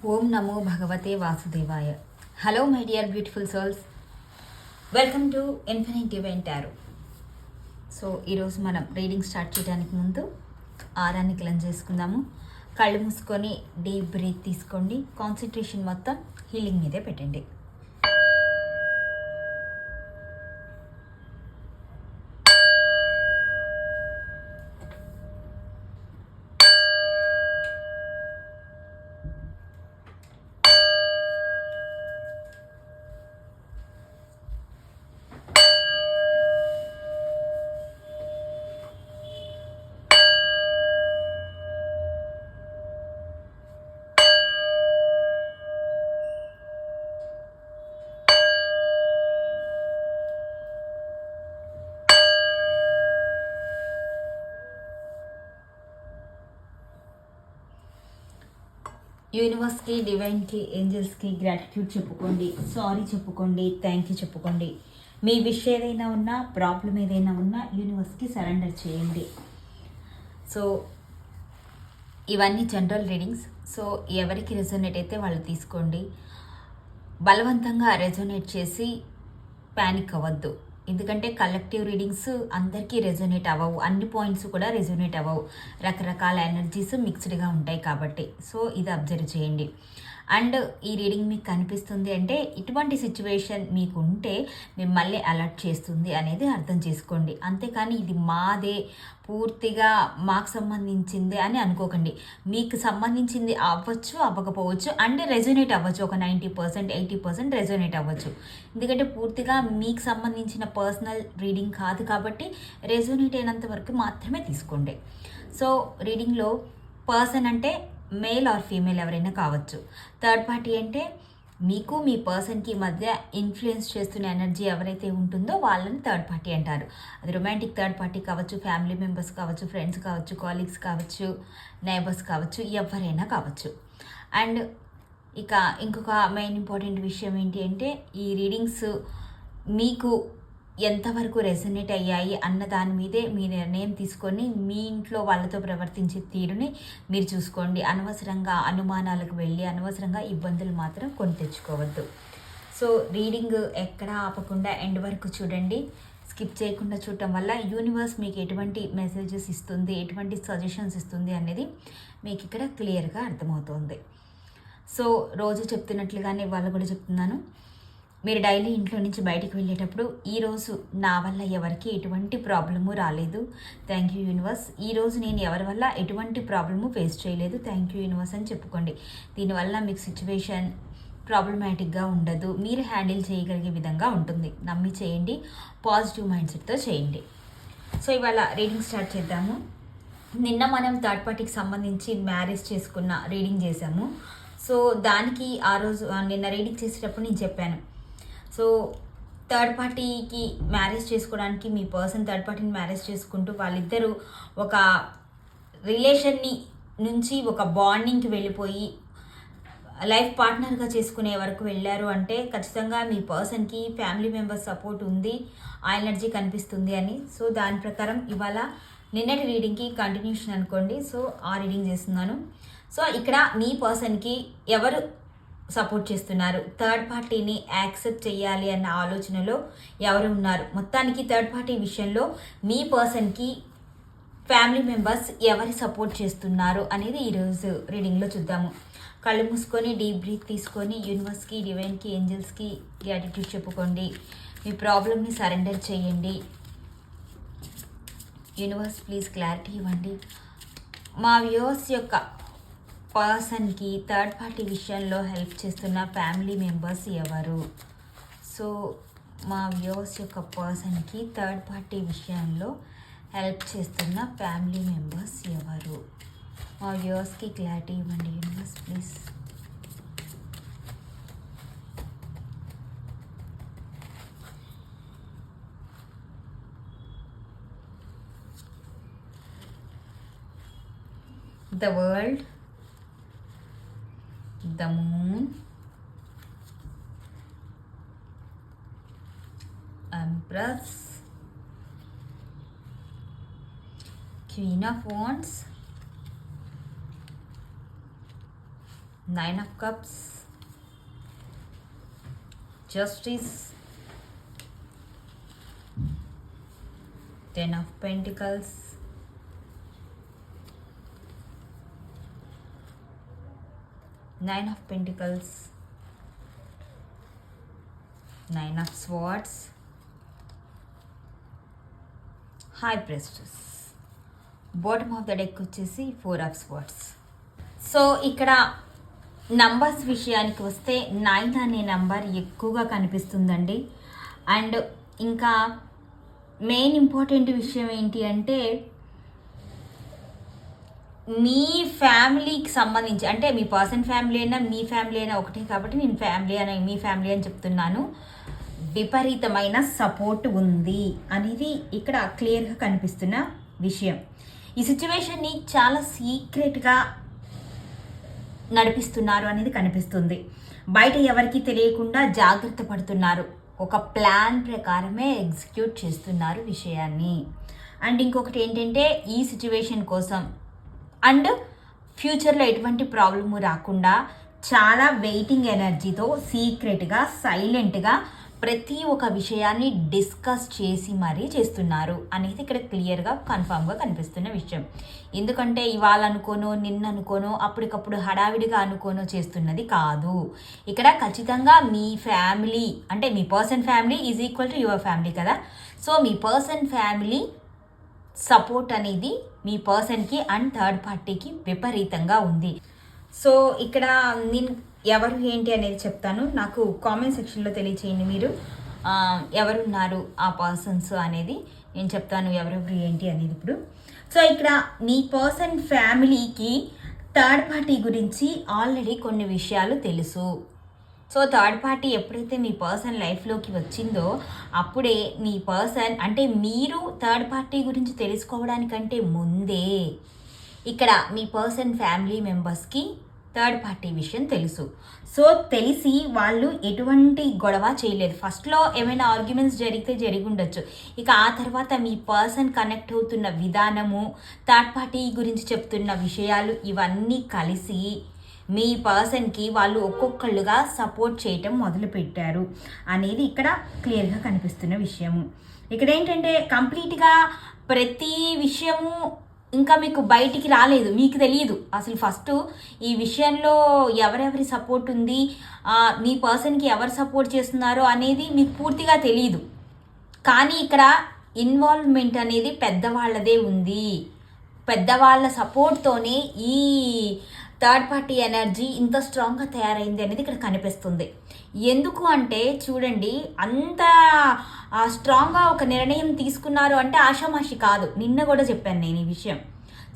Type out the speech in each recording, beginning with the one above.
ఓం నమో భగవతే వాసుదేవాయ. Hello my dear beautiful souls, welcome to infinite divine tarot. So ఈరోజు మనం రీడింగ్ స్టార్ట్ చేయడానికి ముందు ఆరాన్ని క్లెన్స్ చేసుకుందాము. కళ్ళు మూసుకొని డీప్ బ్రీత్ తీసుకోండి. కాన్సన్ట్రేషన్ మొత్తం హీలింగ్ మీదే పెట్టండి. యూనివర్స్కి, డివైన్కి, ఏంజల్స్కి గ్రాటిట్యూడ్ చెప్పుకోండి, సారీ చెప్పుకోండి, థ్యాంక్ యూ చెప్పుకోండి. మీ విష్ ఏదైనా ఉన్నా, ప్రాబ్లం ఏదైనా ఉన్నా యూనివర్స్కి సరెండర్ చేయండి. సో ఇవన్నీ జనరల్ రీడింగ్స్. సో ఎవరికి రెజోనేట్ అయితే వాళ్ళు తీసుకోండి. బలవంతంగా రెజోనేట్ చేసి ప్యానిక్ అవ్వద్దు. ఎందుకంటే కలెక్టివ్ రీడింగ్స్ అందరికీ రెజోనేట్ అవ్వవు, అన్ని పాయింట్స్ కూడా రెజోనేట్ అవ్వవు, రకరకాల ఎనర్జీస్ మిక్స్డ్గా ఉంటాయి కాబట్టి. సో ఇది అబ్జర్వ్ చేయండి. అండ్ ఈ రీడింగ్ మీకు కనిపిస్తుంది అంటే ఇటువంటి సిచ్యువేషన్ మీకు ఉంటే మిమ్మల్ని అలర్ట్ చేస్తుంది అనేది అర్థం చేసుకోండి. అంతేకాని ఇది మాదే, పూర్తిగా మాకు సంబంధించింది అని అనుకోకండి. మీకు సంబంధించింది అవ్వచ్చు, అవ్వకపోవచ్చు, అండ్ రెజోనేట్ అవ్వచ్చు. ఒక 90%, 80% రెజోనేట్ అవ్వచ్చు. ఎందుకంటే పూర్తిగా మీకు సంబంధించిన పర్సనల్ రీడింగ్ కాదు కాబట్టి రెజోనేట్ అయినంత వరకు మాత్రమే తీసుకోండి. సో రీడింగ్లో పర్సన్ అంటే మేల్ ఆర్ ఫీమేల్ ఎవరైనా కావచ్చు. థర్డ్ పార్టీ అంటే మీకు మీ పర్సన్కి మధ్య ఇన్ఫ్లుయెన్స్ చేస్తున్న ఎనర్జీ ఎవరైతే ఉంటుందో వాళ్ళని థర్డ్ పార్టీ అంటారు. అది రొమాంటిక్ థర్డ్ పార్టీ కావచ్చు, ఫ్యామిలీ మెంబర్స్ కావచ్చు, ఫ్రెండ్స్ కావచ్చు, కాలీగ్స్ కావచ్చు, నైబర్స్ కావచ్చు, ఎవరైనా కావచ్చు. అండ్ ఇక ఇంకొక మెయిన్ ఇంపార్టెంట్ విషయం ఏంటి అంటే ఈ రీడింగ్స్ మీకు ఎంతవరకు రెజనేట్ అయ్యాయి అన్న దాని మీదే మీ నిర్ణయం తీసుకొని మీ ఇంట్లో వాళ్ళతో ప్రవర్తించే తీరుని మీరు చూసుకోండి. అనవసరంగా అనుమానాలకు వెళ్ళి అనవసరంగా ఇబ్బందులు మాత్రం కొని తెచ్చుకోవద్దు. సో రీడింగ్ ఎక్కడా ఆపకుండా ఎండ్ వరకు చూడండి. స్కిప్ చేయకుండా చూడటం వల్ల యూనివర్స్ మీకు ఎటువంటి మెసేజెస్ ఇస్తుంది, ఎటువంటి సజెషన్స్ ఇస్తుంది అనేది మీకు ఇక్కడ క్లియర్గా అర్థమవుతుంది. సో రోజు చెప్తున్నట్లుగానే వాళ్ళు కూడా చెప్తున్నాను. మీరు డైలీ ఇంట్లో నుంచి బయటికి వెళ్ళేటప్పుడు ఈరోజు నా వల్ల ఎవరికి ఎటువంటి ప్రాబ్లము రాలేదు, థ్యాంక్ యూ యూనివర్స్. ఈరోజు నేను ఎవరి వల్ల ఎటువంటి ప్రాబ్లము ఫేస్ చేయలేదు, థ్యాంక్ యూ యూనివర్స్ అని చెప్పుకోండి. దీనివల్ల మీకు సిచ్యువేషన్ ప్రాబ్లమాటిక్గా ఉండదు, మీరు హ్యాండిల్ చేయగలిగే విధంగా ఉంటుంది. నమ్మి చేయండి, పాజిటివ్ మైండ్ సెట్తో చేయండి. సో ఇవాళ రీడింగ్ స్టార్ట్ చేద్దాము. నిన్న మనం థర్డ్ పార్టీకి సంబంధించి మ్యారేజ్ చేసుకున్న రీడింగ్ చేసాము. సో దానికి ఆ రోజు నిన్న రీడింగ్ చేసేటప్పుడు నేను చెప్పాను. సో థర్డ్ పార్టీకి మ్యారేజ్ చేసుకోవడానికి మీ పర్సన్ థర్డ్ పార్టీని మ్యారేజ్ చేసుకుంటూ వాళ్ళిద్దరూ ఒక రిలేషన్ని నుంచి ఒక బాండింగ్కి వెళ్ళిపోయి లైఫ్ పార్ట్నర్గా చేసుకునే వరకు వెళ్ళారు అంటే ఖచ్చితంగా మీ పర్సన్కి ఫ్యామిలీ మెంబర్స్ సపోర్ట్ ఉంది, ఆ ఎనర్జీ కనిపిస్తుంది అని. సో దాని ప్రకారం ఇవాళ నిన్నటి రీడింగ్కి కంటిన్యూషన్ అనుకోండి. సో ఆ రీడింగ్ చేస్తున్నాను. సో ఇక్కడ మీ పర్సన్కి ఎవరు సపోర్ట్ చేస్తున్నారు, థర్డ్ పార్టీని యాక్సెప్ట్ చేయాలి అన్న ఆలోచనలో ఎవరు ఉన్నారు, మొత్తానికి థర్డ్ పార్టీ విషయంలో మీ పర్సన్కి ఫ్యామిలీ మెంబర్స్ ఎవరి సపోర్ట్ చేస్తున్నారు అనేది ఈరోజు రీడింగ్లో చూద్దాము. కళ్ళు మూసుకొని డీప్ బ్రీత్ తీసుకొని యూనివర్స్కి, డివైన్కి, ఏంజల్స్కి గ్రాటిట్యూడ్ చెప్పుకోండి. మీ ప్రాబ్లమ్ని సరెండర్ చేయండి. యూనివర్స్ ప్లీజ్ క్లారిటీ ఇవ్వండి. మా వ్యూవర్స్ యొక్క పర్సన్కి థర్డ్ పార్టీ విషయంలో హెల్ప్ చేస్తున్న ఫ్యామిలీ మెంబర్స్ ఎవరు? సో మా వ్యూవర్స్ యొక్క పర్సన్కి థర్డ్ పార్టీ విషయంలో హెల్ప్ చేస్తున్న ఫ్యామిలీ మెంబర్స్ ఎవరు? మా వ్యూవర్స్కి క్లారిటీ ఇవ్వండి universe please. The world, the moon, Empress, Queen of Wands, 9 of Cups, Justice, 10 of Pentacles, Nine of Pentacles, 9 of Swords, High Priestess. Bottom of the deck వచ్చేసి 4 of Swords. So ఇక్కడ numbers విషయానికి వస్తే 9 అనే number ఎక్కువగా కనిపిస్తుందండి. And ఇంకా main important విషయం ఏంటి అంటే మీ ఫ్యామిలీకి సంబంధించి, అంటే మీ పర్సన్ ఫ్యామిలీ అయినా మీ ఫ్యామిలీ అయినా ఒకటే కాబట్టి నేను ఫ్యామిలీ అని మీ ఫ్యామిలీ అని చెప్తున్నాను, విపరీతమైన సపోర్ట్ ఉంది అనేది ఇక్కడ క్లియర్గా కనిపిస్తున్న విషయం. ఈ సిచ్యువేషన్ని చాలా సీక్రెట్గా నడిపిస్తున్నారు అనేది కనిపిస్తుంది. బయట ఎవరికి తెలియకుండా జాగ్రత్త పడుతున్నారు, ఒక ప్లాన్ ప్రకారమే ఎగ్జిక్యూట్ చేస్తున్నారు విషయాన్ని. అండ్ ఇంకొకటి ఏంటంటే ఈ సిచ్యువేషన్ కోసం అండ్ ఫ్యూచర్లో ఎటువంటి ప్రాబ్లము రాకుండా చాలా వెయిటింగ్ ఎనర్జీతో సీక్రెట్గా సైలెంట్గా ప్రతి ఒక్క విషయాన్ని డిస్కస్ చేసి మరీ చేస్తున్నారు అనేది ఇక్కడ క్లియర్గా కన్ఫామ్గా కనిపిస్తున్న విషయం. ఎందుకంటే ఇవాళ అనుకోనో నిన్న అనుకోనో అప్పటికప్పుడు హడావిడిగా అనుకోనో చేస్తున్నది కాదు. ఇక్కడ ఖచ్చితంగా మీ ఫ్యామిలీ అంటే మీ person family is equal to your family కదా. సో మీ పర్సన్ ఫ్యామిలీ సపోర్ట్ అనేది మీ పర్సన్కి అండ్ థర్డ్ పార్టీకి విపరీతంగా ఉంది. సో ఇక్కడ నేను ఎవరు ఏంటి అనేది చెప్తాను, నాకు కామెంట్ సెక్షన్లో తెలియచేయండి మీరు ఎవరున్నారు ఆ పర్సన్స్ అనేది నేను చెప్తాను ఎవరెవరు ఏంటి అనేది ఇప్పుడు. సో ఇక్కడ మీ పర్సన్ ఫ్యామిలీకి థర్డ్ పార్టీ గురించి ఆల్రెడీ కొన్ని విషయాలు తెలుసు. సో థర్డ్ పార్టీ ఎప్పుడైతే మీ పర్సన్ లైఫ్లోకి వచ్చిందో అప్పుడే మీ పర్సన్ అంటే మీరు థర్డ్ పార్టీ గురించి తెలుసుకోవడానికంటే ముందే ఇక్కడ మీ పర్సన్ ఫ్యామిలీ మెంబర్స్కి థర్డ్ పార్టీ విషయం తెలుసు. సో తెలిసి వాళ్ళు ఎటువంటి గొడవ చేయలేదు. ఫస్ట్లో ఏమైనా ఆర్గ్యుమెంట్స్ జరిగి ఉండొచ్చు. ఇక ఆ తర్వాత మీ పర్సన్ కనెక్ట్ అవుతున్న విధానము, థర్డ్ పార్టీ గురించి చెప్తున్న విషయాలు ఇవన్నీ కలిసి మీ పర్సన్కి వాళ్ళు ఒక్కొక్కళ్ళుగా సపోర్ట్ చేయటం మొదలుపెట్టారు అనేది ఇక్కడ క్లియర్గా కనిపిస్తున్న విషయము. ఇక్కడ ఏంటంటే కంప్లీట్గా ప్రతి విషయము ఇంకా మీకు బయటికి రాలేదు, మీకు తెలియదు అసలు ఫస్ట్ ఈ విషయంలో ఎవరెవరి సపోర్ట్ ఉంది, మీ పర్సన్కి ఎవరు సపోర్ట్ చేస్తున్నారో అనేది మీకు పూర్తిగా తెలియదు. కానీ ఇక్కడ ఇన్వాల్వ్మెంట్ అనేది పెద్దవాళ్ళదే ఉంది. పెద్దవాళ్ళ సపోర్ట్తోనే ఈ థర్డ్ పార్టీ ఎనర్జీ ఇంత స్ట్రాంగ్గా తయారైంది అనేది ఇక్కడ కనిపిస్తుంది. ఎందుకు అంటే చూడండి, అంత స్ట్రాంగ్గా ఒక నిర్ణయం తీసుకున్నారు అంటే ఆషామాషి కాదు. నిన్న కూడా చెప్పాను నేను ఈ విషయం.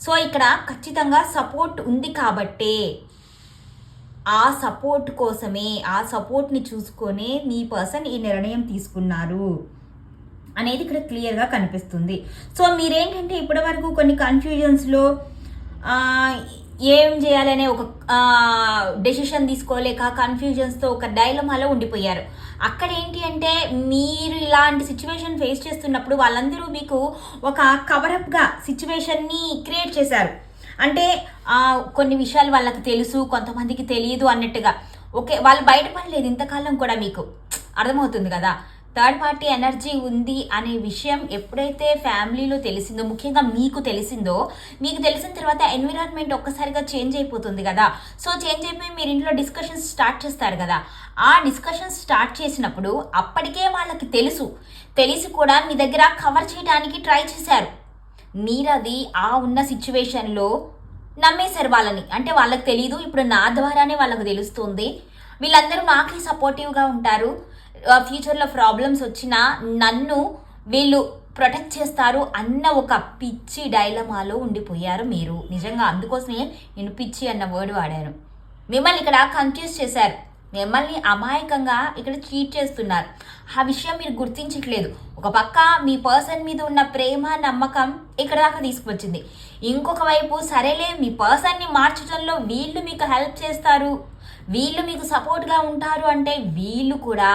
సో ఇక్కడ ఖచ్చితంగా సపోర్ట్ ఉంది కాబట్టే ఆ సపోర్ట్ కోసమే ఆ సపోర్ట్ని చూసుకొనే మీ పర్సన్ ఈ నిర్ణయం తీసుకున్నారు అనేది ఇక్కడ క్లియర్గా కనిపిస్తుంది. సో మీరేంటంటే ఇప్పటివరకు కొన్ని కన్ఫ్యూజన్స్లో ఏం చేయాలనే ఒక డెసిషన్ తీసుకోలేక కన్ఫ్యూజన్స్తో ఒక డైలమాలో ఉండిపోయారు. అక్కడ ఏంటి అంటే మీరు ఇలాంటి సిచ్యువేషన్ ఫేస్ చేస్తున్నప్పుడు వాళ్ళందరూ మీకు ఒక కవరప్గా సిచ్యువేషన్ని క్రియేట్ చేశారు. అంటే కొన్ని విషయాలు వాళ్ళకి తెలుసు, కొంతమందికి తెలియదు అన్నట్టుగా. ఓకే, వాళ్ళు బయటపడలేదు ఇంతకాలం కూడా, మీకు అర్థమవుతుంది కదా. థర్డ్ పార్టీ ఎనర్జీ ఉంది అనే విషయం ఎప్పుడైతే ఫ్యామిలీలో తెలిసిందో, ముఖ్యంగా మీకు తెలిసిందో, మీకు తెలిసిన తర్వాత ఎన్విరాన్మెంట్ ఒక్కసారిగా చేంజ్ అయిపోతుంది కదా. సో చేంజ్ అయిపోయి మీరు ఇంట్లో డిస్కషన్స్ స్టార్ట్ చేస్తారు కదా. ఆ డిస్కషన్స్ స్టార్ట్ చేసినప్పుడు అప్పటికే వాళ్ళకి తెలిసి కూడా మీ దగ్గర కవర్ చేయడానికి ట్రై చేశారు. మీరు అది ఉన్న సిచ్యువేషన్లో నమ్మేశారు వాళ్ళని. అంటే వాళ్ళకి తెలియదు, ఇప్పుడు నా ద్వారానే వాళ్ళకు తెలుస్తుంది, వీళ్ళందరూ నాకే సపోర్టివ్గా ఉంటారు, ఫ్యూచర్లో ప్రాబ్లమ్స్ వచ్చినా నన్ను వీళ్ళు ప్రొటెక్ట్ చేస్తారు అన్న ఒక పిచ్చి డైలమాలో ఉండిపోయారు మీరు. నిజంగా అందుకోసమే నేను పిచ్చి అన్న వర్డ్ వాడాను. మిమ్మల్ని ఇక్కడ కన్ఫ్యూజ్ చేశారు, మిమ్మల్ని అమాయకంగా ఇక్కడ చీట్ చేస్తున్నారు. ఆ విషయం మీరు గుర్తించట్లేదు. ఒక పక్క మీ పర్సన్ మీద ఉన్న ప్రేమ నమ్మకం ఇక్కడ దాకా తీసుకువచ్చింది. ఇంకొక వైపు సరేలే మీ పర్సన్ని మార్చడంలో వీళ్ళు మీకు హెల్ప్ చేస్తారు, వీళ్ళు మీకు సపోర్ట్గా ఉంటారు అంటే వీళ్ళు కూడా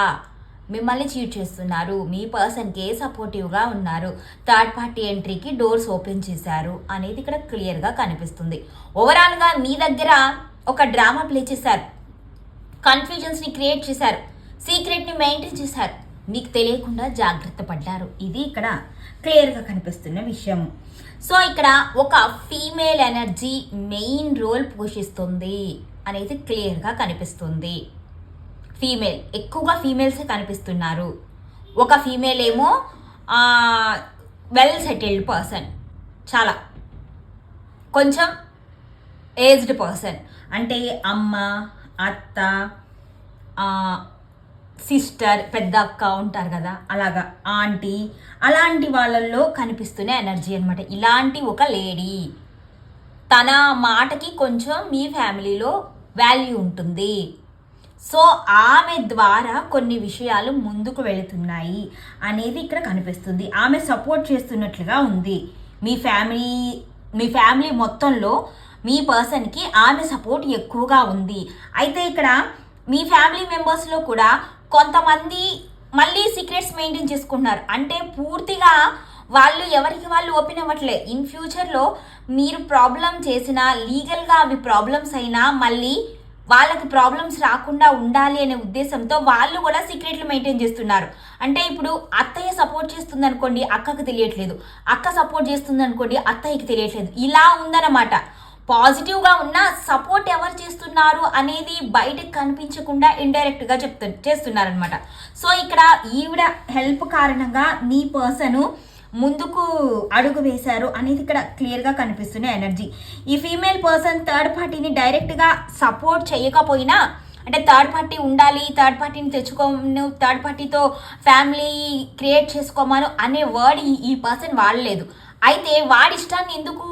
మిమ్మల్ని చీట్ చేస్తున్నారు. మీ పర్సన్కే సపోర్టివ్గా ఉన్నారు, థర్డ్ పార్టీ ఎంట్రీకి డోర్స్ ఓపెన్ చేశారు అనేది ఇక్కడ క్లియర్గా కనిపిస్తుంది. ఓవరాల్గా మీ దగ్గర ఒక డ్రామా ప్లే చేశారు, కన్ఫ్యూజన్స్ని క్రియేట్ చేశారు, సీక్రెట్ని మెయింటైన్ చేశారు, మీకు తెలియకుండా జాగ్రత్త పడ్డారు. ఇది ఇక్కడ క్లియర్గా కనిపిస్తున్న విషయం. సో ఇక్కడ ఒక ఫీమేల్ ఎనర్జీ మెయిన్ రోల్ పోషిస్తుంది అనేది క్లియర్గా కనిపిస్తుంది. ఫీమేల్, ఎక్కువగా ఫీమేల్సే కనిపిస్తున్నారు. ఒక ఫీమేల్ ఏమో వెల్ సెటిల్డ్ పర్సన్, చాలా కొంచెం ఏజ్డ్ పర్సన్, అంటే అమ్మ, అత్త, సిస్టర్, పెద్ద అక్క ఉంటారు కదా, అలాగా ఆంటీ, అలాంటి వాళ్ళల్లో కనిపిస్తున్న ఎనర్జీ అనమాట. ఇలాంటి ఒక లేడీ, తన మాటకి కొంచెం మీ ఫ్యామిలీలో వాల్యూ ఉంటుంది. సో ఆమె ద్వారా కొన్ని విషయాలు ముందుకు వెళుతున్నాయి అనేది ఇక్కడ కనిపిస్తుంది. ఆమె సపోర్ట్ చేస్తున్నట్లుగా ఉంది. మీ ఫ్యామిలీ మొత్తంలో మీ పర్సన్కి ఆమె సపోర్ట్ ఎక్కువగా ఉంది. అయితే ఇక్కడ మీ ఫ్యామిలీ మెంబర్స్లో కూడా కొంతమంది మళ్ళీ సీక్రెట్స్ మెయింటైన్ చేసుకుంటున్నారు. అంటే పూర్తిగా వాళ్ళు ఎవరికి వాళ్ళు ఓపెన్ అవ్వట్లే. ఇన్ ఫ్యూచర్లో మీరు ప్రాబ్లం చేసినా, లీగల్గా అవి ప్రాబ్లమ్స్ అయినా మళ్ళీ వాళ్ళకి ప్రాబ్లమ్స్ రాకుండా ఉండాలి అనే ఉద్దేశంతో వాళ్ళు కూడా సీక్రెట్లు మెయింటైన్ చేస్తున్నారు. అంటే ఇప్పుడు అత్తయ్య సపోర్ట్ చేస్తుంది అనుకోండి, అక్కకు తెలియట్లేదు. అక్క సపోర్ట్ చేస్తుంది అనుకోండి, అత్తయ్యకి తెలియట్లేదు. ఇలా ఉందన్నమాట. పాజిటివ్గా ఉన్న సపోర్ట్ ఎవరు చేస్తున్నారు అనేది బయటకు కనిపించకుండా ఇండైరెక్ట్గా చేస్తున్నారనమాట. సో ఇక్కడ ఈవిడ హెల్ప్ కారణంగా మీ పర్సన్ ముందుకు అడుగు వేశారు అనేది ఇక్కడ క్లియర్గా కనిపిస్తున్న ఎనర్జీ. ఈ ఫీమేల్ పర్సన్ థర్డ్ పార్టీని డైరెక్ట్గా సపోర్ట్ చేయకపోయినా, అంటే థర్డ్ పార్టీ ఉండాలి, థర్డ్ పార్టీని తెచ్చుకోను, థర్డ్ పార్టీతో ఫ్యామిలీ క్రియేట్ చేసుకోమను అనే వర్డ్ ఈ పర్సన్ వాడలేదు. అయితే వాడి ఇష్టాన్ని ఎందుకు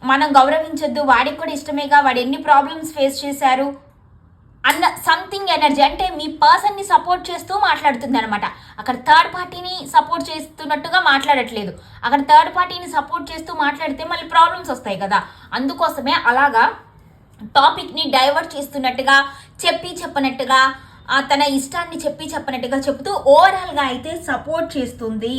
మనం గౌరవించొద్దు, వాడికి కూడా ఇష్టమేగా, వాడు ఎన్ని ప్రాబ్లమ్స్ ఫేస్ చేశారు అన్న సంథింగ్ ఎనర్జీ. అంటే మీ పర్సన్ని సపోర్ట్ చేస్తూ మాట్లాడుతుంది అనమాట. అక్కడ థర్డ్ పార్టీని సపోర్ట్ చేస్తున్నట్టుగా మాట్లాడట్లేదు. అక్కడ థర్డ్ పార్టీని సపోర్ట్ చేస్తూ మాట్లాడితే మళ్ళీ ప్రాబ్లమ్స్ వస్తాయి కదా. అందుకోసమే అలాగా టాపిక్ని డైవర్ట్ చేస్తున్నట్టుగా, చెప్పనట్టుగా, తన ఇష్టాన్ని చెప్పనట్టుగా చెప్తూ ఓవరాల్గా అయితే సపోర్ట్ చేస్తుంది.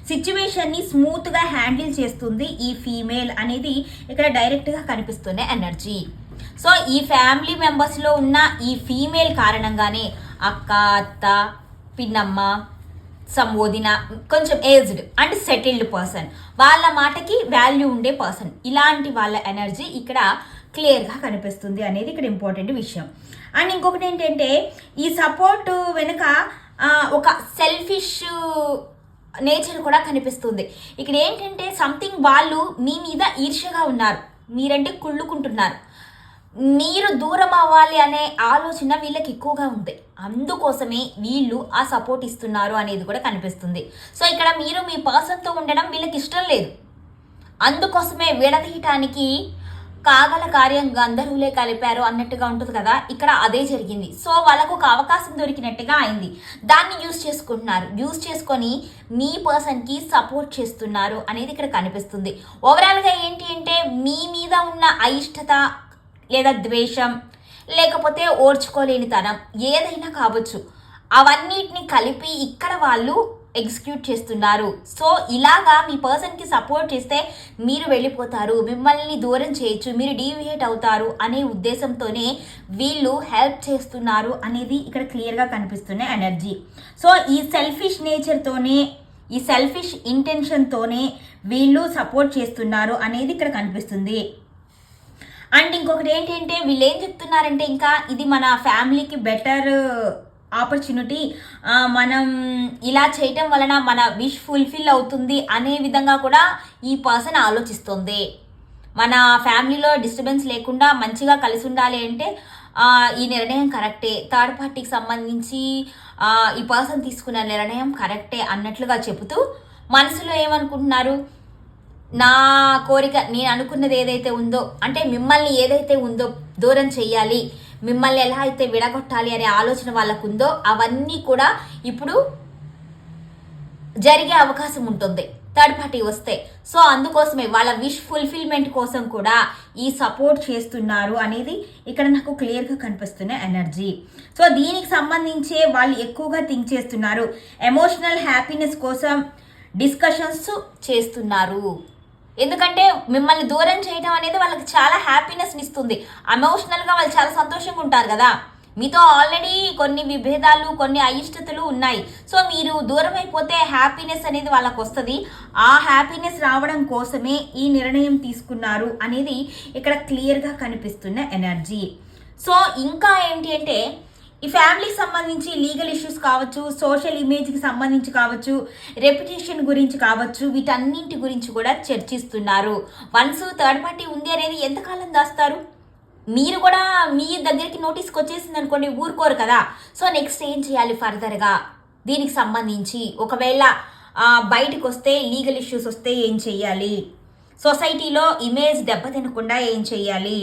సిచ్యువేషన్ని స్మూత్గా హ్యాండిల్ చేస్తుంది ఈ ఫీమేల్ అనేది ఇక్కడ డైరెక్ట్గా కనిపిస్తున్న ఎనర్జీ. సో ఈ ఫ్యామిలీ మెంబర్స్లో ఉన్న ఈ ఫీమేల్ కారణంగానే అక్క, అత్త, పిన్నమ్మ, సంబోధిన, కొంచెం ఏజ్డ్ అండ్ సెటిల్డ్ పర్సన్, వాళ్ళ మాటకి వాల్యూ ఉండే పర్సన్, ఇలాంటి వాళ్ళ ఎనర్జీ ఇక్కడ క్లియర్గా కనిపిస్తుంది అనేది ఇక్కడ ఇంపార్టెంట్ విషయం. అండ్ ఇంకొకటి ఏంటంటే ఈ సపోర్ట్ వెనుక ఒక సెల్ఫిష్ నేచర్ కూడా కనిపిస్తుంది. ఇక్కడ ఏంటంటే సంథింగ్ వాళ్ళు మీ మీద ఈర్ష్యగా ఉన్నారు, మీరంటే కుళ్ళుకుంటున్నారు, మీరు దూరం అవ్వాలి అనే ఆలోచన వీళ్ళకి ఎక్కువగా ఉంది. అందుకోసమే వీళ్ళు ఆ సపోర్ట్ ఇస్తున్నారు అనేది కూడా కనిపిస్తుంది. సో ఇక్కడ మీరు మీ పర్సన్తో ఉండడం వీళ్ళకి ఇష్టం లేదు. అందుకోసమే విడదీయటానికి కాగల కార్యం గంధర్వులే కలిపారు అన్నట్టుగా ఉంటుంది కదా, ఇక్కడ అదే జరిగింది. సో వాళ్ళకు ఒక అవకాశం దొరికినట్టుగా అయింది. దాన్ని యూజ్ చేసుకుంటున్నారు. యూజ్ చేసుకొని మీ పర్సన్కి సపోర్ట్ చేస్తున్నారు అనేది ఇక్కడ కనిపిస్తుంది. ఓవరాల్గా ఏంటి అంటే మీ మీద ఉన్న అయిష్టత లేదా ద్వేషం, లేకపోతే ఓర్చుకోలేని తనం, ఏదైనా కావచ్చు, అవన్నిటిని కలిపి ఇక్కడ వాళ్ళు ఎగ్జిక్యూట్ చేస్తున్నారు. సో ఇలాగా మీ పర్సన్కి సపోర్ట్ చేస్తే మీరు వెళ్ళిపోతారు, మిమ్మల్ని దూరం చేయొచ్చు, మీరు డీవియేట్ అవుతారు అనే ఉద్దేశంతోనే వీళ్ళు హెల్ప్ చేస్తున్నారు అనేది ఇక్కడ క్లియర్గా కనిపిస్తున్న ఎనర్జీ. సో ఈ సెల్ఫిష్ నేచర్తోనే, ఈ సెల్ఫిష్ ఇంటెన్షన్తోనే వీళ్ళు సపోర్ట్ చేస్తున్నారు అనేది ఇక్కడ కనిపిస్తుంది. అండ్ ఇంకొకటి ఏంటంటే వీళ్ళు ఏం చెప్తున్నారంటే, ఇంకా ఇది మన ఫ్యామిలీకి బెటర్ ఆపర్చునిటీ, మనం ఇలా చేయటం వలన మన విష్ ఫుల్ఫిల్ అవుతుంది అనే విధంగా కూడా ఈ పర్సన్ ఆలోచిస్తుంది. మన ఫ్యామిలీలో డిస్టర్బెన్స్ లేకుండా మంచిగా కలిసి ఉండాలి అంటే ఈ నిర్ణయం కరెక్టే, థర్డ్ పార్టీకి సంబంధించి ఈ పర్సన్ తీసుకున్న నిర్ణయం కరెక్టే అన్నట్లుగా చెబుతూ మనసులో ఏమనుకుంటున్నారు, నా కోరిక, నేను అనుకున్నది ఏదైతే ఉందో, అంటే మిమ్మల్ని ఏదైతే ఉందో దూరం చెయ్యాలి, మిమ్మల్ని ఎలా అయితే విడగొట్టాలి అనే ఆలోచన వాళ్ళకు ఉందో అవన్నీ కూడా ఇప్పుడు జరిగే అవకాశం ఉంటుంది థర్డ్ పార్టీ వస్తే. సో అందుకోసమే వాళ్ళ విష్ ఫుల్ఫిల్మెంట్ కోసం కూడా ఈ సపోర్ట్ చేస్తున్నారు అనేది ఇక్కడ నాకు క్లియర్గా కనిపిస్తున్న ఎనర్జీ. సో దీనికి సంబంధించే వాళ్ళు ఎక్కువగా థింక్ చేస్తున్నారు, ఎమోషనల్ హ్యాపీనెస్ కోసం డిస్కషన్స్ చేస్తున్నారు. ఎందుకంటే మిమ్మల్ని దూరం చేయడం అనేది వాళ్ళకి చాలా హ్యాపీనెస్ని ఇస్తుంది. ఎమోషనల్గా వాళ్ళు చాలా సంతోషంగా ఉంటారు కదా. మీతో ఆల్రెడీ కొన్ని విభేదాలు, కొన్ని అయిష్టతలు ఉన్నాయి. సో మీరు దూరం అయిపోతే హ్యాపీనెస్ అనేది వాళ్ళకు వస్తుంది. ఆ హ్యాపీనెస్ రావడం కోసమే ఈ నిర్ణయం తీసుకున్నారు అనేది ఇక్కడ క్లియర్గా కనిపిస్తున్న ఎనర్జీ. సో ఇంకా ఏంటి అంటే ఈ ఫ్యామిలీకి సంబంధించి లీగల్ ఇష్యూస్ కావచ్చు, సోషల్ ఇమేజ్కి సంబంధించి కావచ్చు, రెప్యుటేషన్ గురించి కావచ్చు, వీటన్నింటి గురించి కూడా చర్చిస్తున్నారు. వన్స్ థర్డ్ పార్టీ ఉంది అనేది ఎంతకాలం దాస్తారు? మీరు కూడా మీ దగ్గరికి నోటీస్కి వచ్చేసింది అనుకోండి, ఊరుకోరు కదా. సో నెక్స్ట్ ఏం చేయాలి ఫర్దర్గా దీనికి సంబంధించి? ఒకవేళ బయటకు వస్తే లీగల్ ఇష్యూస్ వస్తే ఏం చెయ్యాలి? సొసైటీలో ఇమేజ్ దెబ్బతినకుండా ఏం చెయ్యాలి?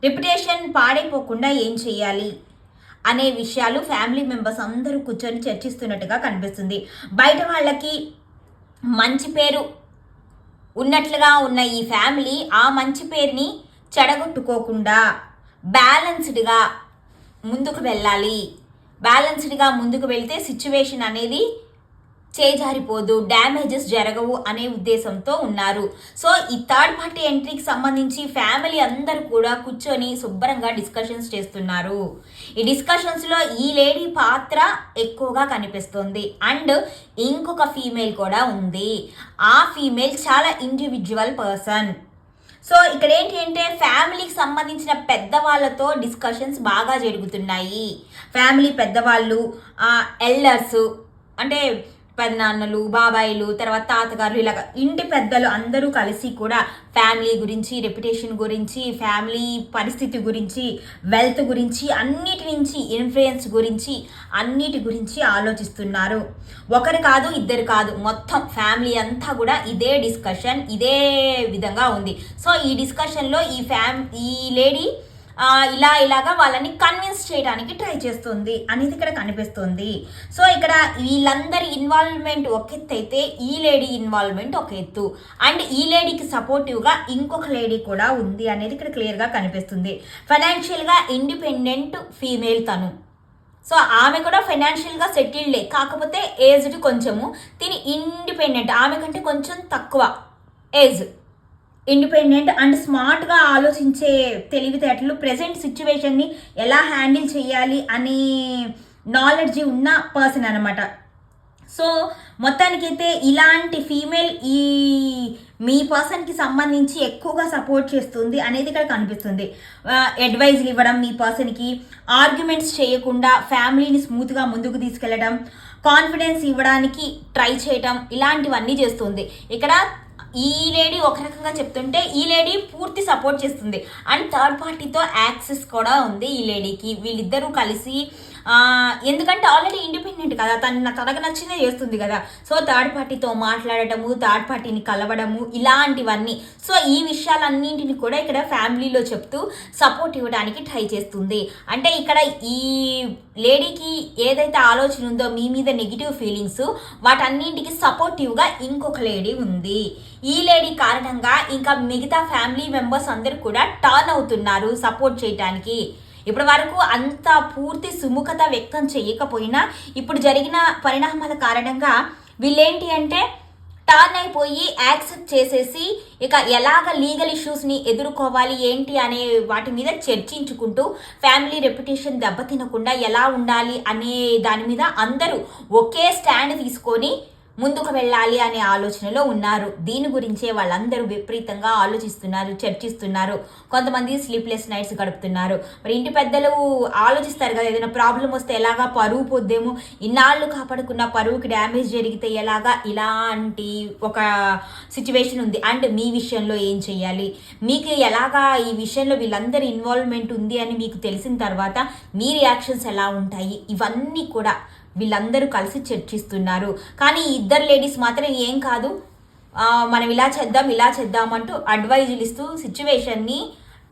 రెప్యుటేషన్ పాడైపోకుండా ఏం చెయ్యాలి అనే విషయాలు ఫ్యామిలీ మెంబర్స్ అందరూ కూర్చొని చర్చిస్తున్నట్టుగా కనిపిస్తుంది. బయట వాళ్ళకి మంచి పేరు ఉన్నట్లుగా ఉన్న ఈ ఫ్యామిలీ ఆ మంచి పేరుని చెడగొట్టుకోకుండా బ్యాలెన్స్డ్గా ముందుకు వెళ్ళాలి. బ్యాలెన్స్డ్గా ముందుకు వెళ్తే సిచ్యువేషన్ అనేది చేజారిపోదు, డ్యామేజెస్ జరగవు అనే ఉద్దేశంతో ఉన్నారు. సో ఈ థర్డ్ పార్టీ ఎంట్రీకి సంబంధించి ఫ్యామిలీ అందరూ కూడా కూర్చొని శుభ్రంగా డిస్కషన్స్ చేస్తున్నారు. ఈ డిస్కషన్స్లో ఈ లేడీ పాత్ర ఎక్కువగా కనిపిస్తుంది. అండ్ ఇంకొక ఫీమేల్ కూడా ఉంది. ఆ ఫీమేల్ చాలా ఇండివిజువల్ పర్సన్. సో ఇక్కడ ఏంటి అంటే ఫ్యామిలీకి సంబంధించిన పెద్దవాళ్ళతో డిస్కషన్స్ బాగా జరుగుతున్నాయి. ఫ్యామిలీ పెద్దవాళ్ళు, ఎల్డర్స్ అంటే పెద్దనాన్నలు, బాబాయిలు, తర్వాత తాతగారు, ఇలాగ ఇంటి పెద్దలు అందరూ కలిసి కూడా ఫ్యామిలీ గురించి, రెప్యుటేషన్ గురించి, ఫ్యామిలీ పరిస్థితి గురించి, వెల్త్ గురించి, అన్నిటి నుంచి ఇన్ఫ్లుయెన్స్ గురించి, అన్నిటి గురించి ఆలోచిస్తున్నారు. ఒకరు కాదు, ఇద్దరు కాదు, మొత్తం ఫ్యామిలీ అంతా కూడా ఇదే డిస్కషన్, ఇదే విధంగా ఉంది. సో ఈ డిస్కషన్లో ఈ లేడీ ఇలాగా వాళ్ళని కన్విన్స్ చేయడానికి ట్రై చేస్తుంది అనేది ఇక్కడ కనిపిస్తుంది. సో ఇక్కడ వీళ్ళందరి ఇన్వాల్వ్మెంట్ ఒక ఎత్తు అయితే ఈ లేడీ ఇన్వాల్వ్మెంట్ ఒక ఎత్తు. అండ్ ఈ లేడీకి సపోర్టివ్గా ఇంకొక లేడీ కూడా ఉంది అనేది ఇక్కడ క్లియర్గా కనిపిస్తుంది. ఫైనాన్షియల్గా ఇండిపెండెంట్ ఫీమేల్ తను. సో ఆమె కూడా ఫైనాన్షియల్గా సెటిల్డే, కాకపోతే ఏజ్డ్ కొంచెము, తిని ఇండిపెండెంట్, ఆమె కంటే కొంచెం తక్కువ ఏజ్, ఇండిపెండెంట్ అండ్ స్మార్ట్గా ఆలోచించే తెలివితేటలు, ప్రజెంట్ సిచ్యువేషన్ని ఎలా హ్యాండిల్ చేయాలి అనే నాలెడ్జ్ ఉన్న పర్సన్ అనమాట. సో మొత్తానికైతే ఇలాంటి ఫీమేల్ ఈ మీ పర్సన్కి సంబంధించి ఎక్కువగా సపోర్ట్ చేస్తుంది అనేది ఇక్కడ కనిపిస్తుంది. అడ్వైజ్లు ఇవ్వడం, మీ పర్సన్కి ఆర్గ్యుమెంట్స్ చేయకుండా ఫ్యామిలీని స్మూత్గా ముందుకు తీసుకెళ్ళడం, కాన్ఫిడెన్స్ ఇవ్వడానికి ట్రై చేయటం, ఇలాంటివన్నీ చేస్తుంది. ఇక్కడ ఈ లేడీ ఒక రకంగా చెప్తుంటే ఈ లేడీ పూర్తి సపోర్ట్ చేస్తుంది. అండ్ థర్డ్ పార్టీతో యాక్సెస్ కూడా ఉంది ఈ లేడీకి. వీళ్ళిద్దరూ కలిసి ఎందుకంటే ఆల్రెడీ ఇండిపెండెంట్ కదా, తనకు నచ్చిందే చేస్తుంది కదా. సో థర్డ్ పార్టీతో మాట్లాడటము, థర్డ్ పార్టీని కలవడము, ఇలాంటివన్నీ. సో ఈ విషయాలన్నింటిని కూడా ఇక్కడ ఫ్యామిలీలో చెప్తూ సపోర్ట్ ఇవ్వడానికి ట్రై చేస్తుంది. అంటే ఇక్కడ ఈ లేడీకి ఏదైతే ఆలోచన ఉందో మీ మీద నెగిటివ్ ఫీలింగ్స్, వాటన్నింటికి సపోర్టివ్గా ఇంకొక లేడీ ఉంది. ఈ లేడీ కారణంగా ఇంకా మిగతా ఫ్యామిలీ మెంబర్స్ అందరూ కూడా టర్న్ అవుతున్నారు సపోర్ట్ చేయడానికి. ఇప్పటి వరకు అంత పూర్తి సుముఖత వ్యక్తం చేయకపోయినా ఇప్పుడు జరిగిన పరిణామాల కారణంగా వీళ్ళేంటి అంటే టర్న్ అయిపోయి యాక్సెప్ట్ చేసేసి ఇక ఎలాగ లీగల్ ఇష్యూస్ని ఎదుర్కోవాలి ఏంటి అనే వాటి మీద చర్చించుకుంటూ ఫ్యామిలీ రెప్యుటేషన్ దెబ్బతినకుండా ఎలా ఉండాలి అనే దాని మీద అందరూ ఒకే స్టాండ్ తీసుకొని ముందుకు వెళ్ళాలి అనే ఆలోచనలో ఉన్నారు. దీని గురించే వాళ్ళందరూ విపరీతంగా ఆలోచిస్తున్నారు, చర్చిస్తున్నారు. కొంతమంది స్లీప్లెస్ నైట్స్ గడుపుతున్నారు. మరి ఇంటి పెద్దలు ఆలోచిస్తారు కదా, ఏదైనా ప్రాబ్లం వస్తే ఎలాగా, పరువు పొద్దేమో, ఇన్నాళ్ళు కాపాడుకున్న పరువుకి డ్యామేజ్ జరిగితే ఎలాగా, ఇలాంటి ఒక సిచ్యువేషన్ ఉంది. అండ్ మీ విషయంలో ఏం చెయ్యాలి, మీకు ఎలాగా ఈ విషయంలో వీళ్ళందరి ఇన్వాల్వ్మెంట్ ఉంది అని మీకు తెలిసిన తర్వాత మీ రియాక్షన్స్ ఎలా ఉంటాయి, ఇవన్నీ కూడా వీళ్ళందరూ కలిసి చర్చిస్తున్నారు. కానీ ఇద్దరు లేడీస్ మాత్రం ఏం కాదు, మనం ఇలా చేద్దాం అంటూ అడ్వైజులు ఇస్తూ సిచ్యువేషన్ని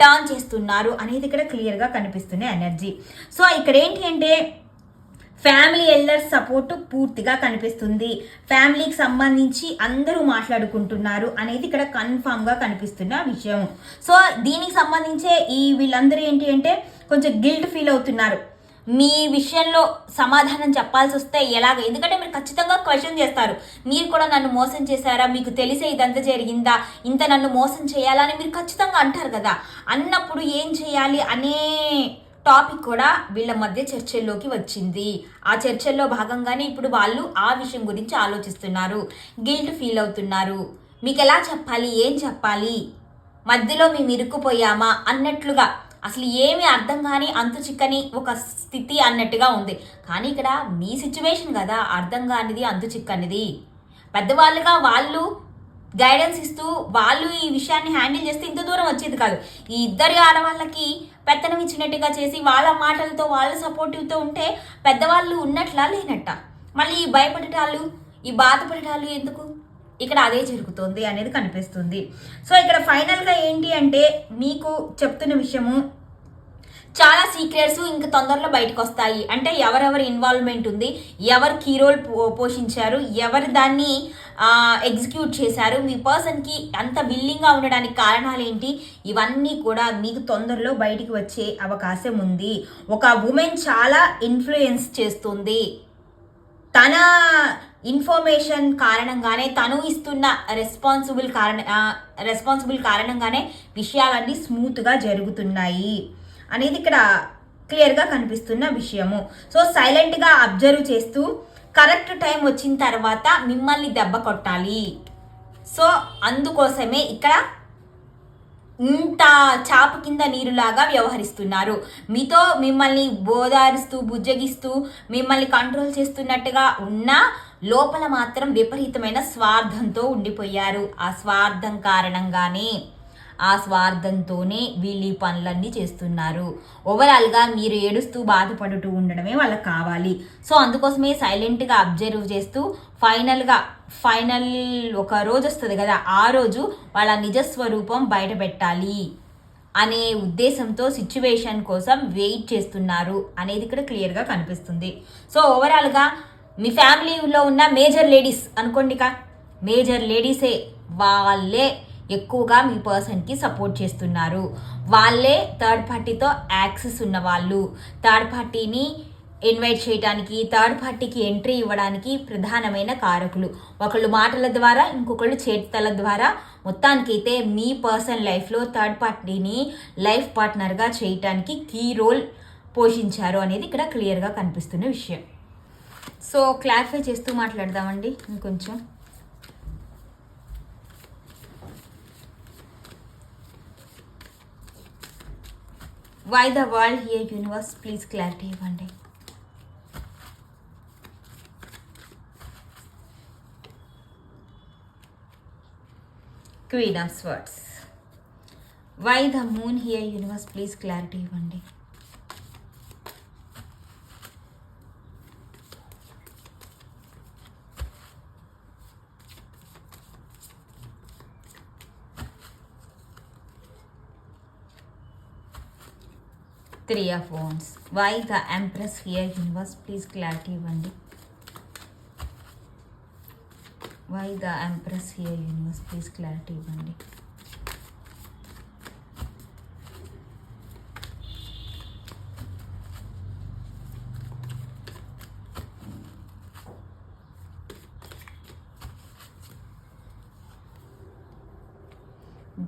టర్న్ చేస్తున్నారు అనేది ఇక్కడ క్లియర్గా కనిపిస్తున్న ఎనర్జీ. సో ఇక్కడ ఏంటి అంటే ఫ్యామిలీ ఎల్డర్స్ సపోర్టు పూర్తిగా కనిపిస్తుంది. ఫ్యామిలీకి సంబంధించి అందరూ మాట్లాడుకుంటున్నారు అనేది ఇక్కడ కన్ఫామ్గా కనిపిస్తున్న విషయం. సో దీనికి సంబంధించే వీళ్ళందరూ ఏంటి అంటే కొంచెం గిల్ట్ ఫీల్ అవుతున్నారు. మీ విషయంలో సమాధానం చెప్పాల్సి వస్తే ఎలాగ, ఎందుకంటే మీరు ఖచ్చితంగా క్వశ్చన్ చేస్తారు. మీరు కూడా నన్ను మోసం చేశారా, మీకు తెలిసే ఇదంతా జరిగిందా, ఇంత నన్ను మోసం చేయాలని మీరు ఖచ్చితంగా అంటారు కదా. అన్నప్పుడు ఏం చేయాలి అనే టాపిక్ కూడా వీళ్ళ మధ్య చర్చల్లోకి వచ్చింది. ఆ చర్చల్లో భాగంగానే ఇప్పుడు వాళ్ళు ఆ విషయం గురించి ఆలోచిస్తున్నారు, గిల్ట్ ఫీల్ అవుతున్నారు. మీకు ఎలా చెప్పాలి, ఏం చెప్పాలి, మధ్యలో మేము ఇరుక్కుపోయామా అన్నట్లుగా, అసలు ఏమి అర్థం కాని అంతు చిక్కని ఒక స్థితి అన్నట్టుగా ఉంది. కానీ ఇక్కడ మీ సిచ్యువేషన్ కదా అర్థం కానిది, అంతు చిక్కనిది. పెద్దవాళ్ళుగా వాళ్ళు గైడెన్స్ ఇస్తూ వాళ్ళు ఈ విషయాన్ని హ్యాండిల్ చేస్తే ఇంత దూరం వచ్చేది కాదు. ఈ ఇద్దరి ఆడవాళ్ళకి పెత్తనం ఇచ్చినట్టుగా చేసి వాళ్ళ మాటలతో వాళ్ళ సపోర్టివ్తో ఉంటే పెద్దవాళ్ళు ఉన్నట్లా లేనట్ట. మళ్ళీ ఈ భయపడటాలు, ఈ బాధపడటాలు ఎందుకు? ఇక్కడ అదే జరుగుతుంది అనేది కనిపిస్తుంది. సో ఇక్కడ ఫైనల్గా ఏంటి అంటే మీకు చెప్తున్న విషయము, చాలా సీక్రెట్స్ ఇంక తొందరలో బయటకు వస్తాయి. అంటే ఎవరెవరి ఇన్వాల్వ్మెంట్ ఉంది, ఎవరు కీ రోల్ పోషించారు, ఎవరు దాన్ని ఎగ్జిక్యూట్ చేశారు, మీ పర్సన్కి అంత విల్లింగ్గా ఉండడానికి కారణాలు ఏంటి, ఇవన్నీ కూడా మీకు తొందరలో బయటికి వచ్చే అవకాశం ఉంది. ఒక ఉమెన్ చాలా ఇన్ఫ్లుయెన్స్ చేస్తుంది. తన ఇన్ఫర్మేషన్ కారణంగానే, తను ఇస్తున్న రెస్పాన్సిబుల్ కారణంగానే విషయాలన్నీ స్మూత్గా జరుగుతున్నాయి అనేది ఇక్కడ క్లియర్గా కనిపిస్తున్న విషయము. సో సైలెంట్గా అబ్జర్వ్ చేస్తూ కరెక్ట్ టైం వచ్చిన తర్వాత మిమ్మల్ని దెబ్బ కొట్టాలి. సో అందుకోసమే ఇక్కడ ఇంత చాప కింద నీరులాగా వ్యవహరిస్తున్నారు. మీతో మిమ్మల్ని బోధారుస్తూ బుజ్జగిస్తూ మిమ్మల్ని కంట్రోల్ చేస్తున్నట్టుగా ఉన్నా లోపల మాత్రం విపరీతమైన స్వార్థంతో ఉండిపోయారు. ఆ స్వార్థం కారణంగానే, ఆ స్వార్థంతోనే వీళ్ళు ఈ పనులన్నీ చేస్తున్నారు. ఓవరాల్గా మీరు ఏడుస్తూ బాధపడుతూ ఉండడమే వాళ్ళకి కావాలి. సో అందుకోసమే సైలెంట్గా అబ్జర్వ్ చేస్తూ ఫైనల్ ఒక రోజు వస్తుంది కదా, ఆ రోజు వాళ్ళ నిజస్వరూపం బయట పెట్టాలి అనే ఉద్దేశంతో సిచ్యువేషన్ కోసం వెయిట్ చేస్తున్నారు అనేది ఇక్కడ క్లియర్గా కనిపిస్తుంది. సో ఓవరాల్గా మీ ఫ్యామిలీలో ఉన్న మేజర్ లేడీస్ అనుకోండిక, మేజర్ లేడీసే వాళ్ళే ఎక్కువగా మీ పర్సన్కి సపోర్ట్ చేస్తున్నారు. వాళ్ళే థర్డ్ పార్టీతో యాక్సెస్ ఉన్న వాళ్ళు. థర్డ్ పార్టీని ఇన్వైట్ చేయడానికి, థర్డ్ పార్టీకి ఎంట్రీ ఇవ్వడానికి ప్రధానమైన కారకులు. ఒకళ్ళు మాటల ద్వారా, ఇంకొకళ్ళు చేతుల ద్వారా. మొత్తానికైతే మీ పర్సన్ లైఫ్లో థర్డ్ పార్టీని లైఫ్ పార్ట్నర్గా చేయటానికి కీ రోల్ పోషించారు అనేది ఇక్కడ క్లియర్గా కనిపిస్తున్న విషయం. సో క్లారిఫై చేస్తూ మాట్లాడదామండి ఇంకొంచెం. Why the world here, universe? Please clarity ఇవ్వండి. Queen of Swords. Why the moon here, universe? Please clarity ఇవ్వండి. Three of Wands. Why the Empress here, universe? Please clarity ఇవ్వండి. Why the Empress here, universe? Please clarity ఇవ్వండి.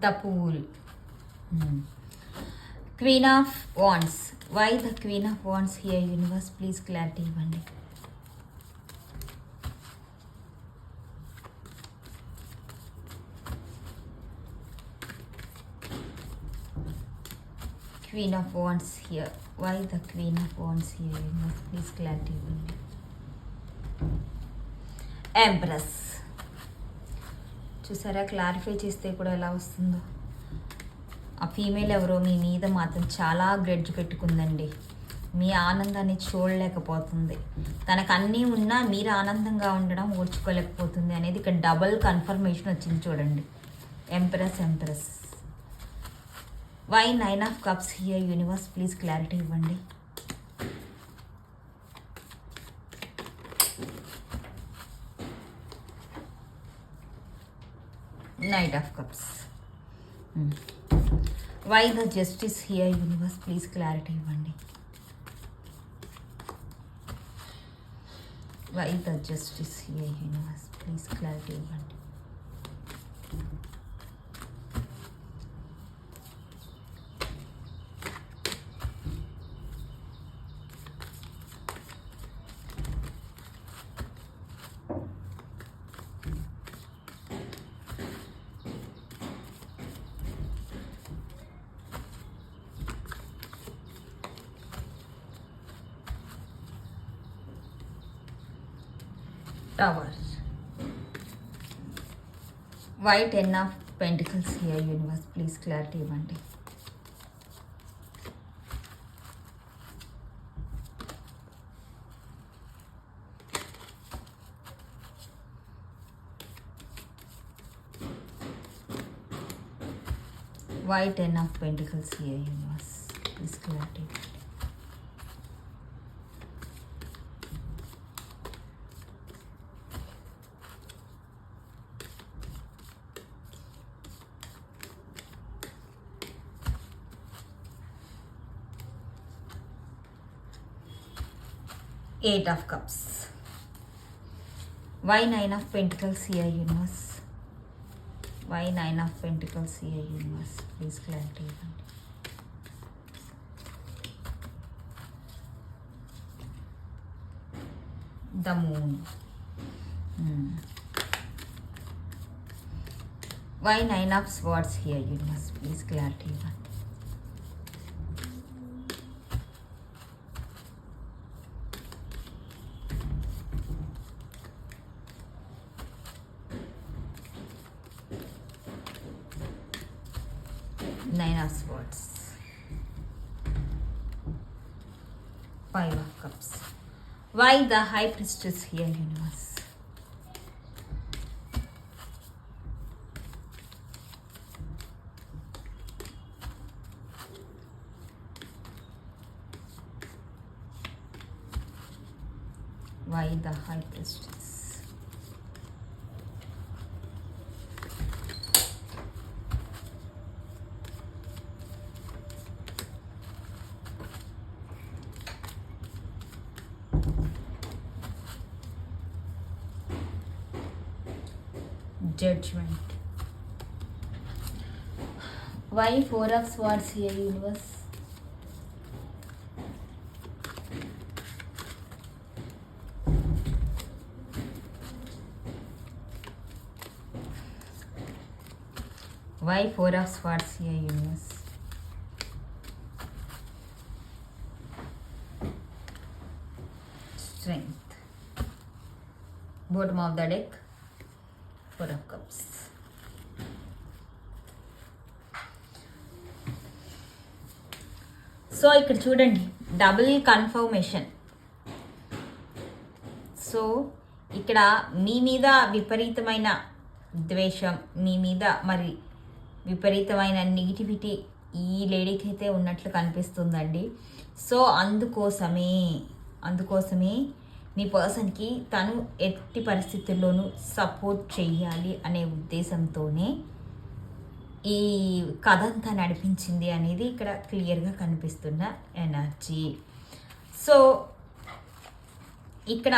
The Fool. Queen of Wands. Why the Queen of Wands here, universe? Please clarity ఇవ్వండి. Queen of Wands here. Why the Queen of Wands here, universe? Please clarity ఇవ్వండి. Empress. చూసారా, clarify చేస్తే కూడా ఎలా వస్తుందో. ఆ female ఎవరో మీ మీద మాత్రం చాలా గ్రెడ్జ్ పెట్టుకుందండి. మీ ఆనందాన్ని చూడలేకపోతుంది. తనకు అన్నీ ఉన్నా మీరు ఆనందంగా ఉండడం ఓర్చుకోలేకపోతుంది అనేది ఇక్కడ డబుల్ కన్ఫర్మేషన్ వచ్చింది చూడండి. Empress. Why 9 of Cups here, universe? Please clarity ఇవ్వండి. Knight of Cups. Why the Justice here, universe? Please clarity ఇవ్వండి. Why the justice here universe, please clarity ఇవ్వండి. Tower. Why 10 of Pentacles here, universe? Please clarity ఇవ్వండి. Why 10 of Pentacles here, universe? Please clarity ఇవ్వండి. Eight of Cups. Why 9 of Pentacles here, universe? Why 9 of Pentacles here, universe? Please clarity. The Moon. Why 9 of Swords here, universe? Please clarity. Nine of Swords. Five of Cups. Why the High Priestess here, universe? Why the High Priestess? Judgment. Why 4 of Swords here, universe? Why 4 of Swords here, universe? Strength. Bottom of the deck. 4 of Cups. So ఇక్కడ చూడండి, double confirmation. So ఇక్కడ మీ మీద విపరీతమైన ద్వేషం, మీ మీద మరి విపరీతమైన negativity ఈ లేడీకి అయితే ఉన్నట్లు కనిపిస్తుందండి. సో అందుకోసమే మీ పర్సన్కి తను ఎట్టి పరిస్థితుల్లోనూ సపోర్ట్ చెయ్యాలి అనే ఉద్దేశంతోనే ఈ కథ అంతా నడిపించింది అనేది ఇక్కడ క్లియర్గా కనిపిస్తున్న ఎనర్జీ. సో ఇక్కడ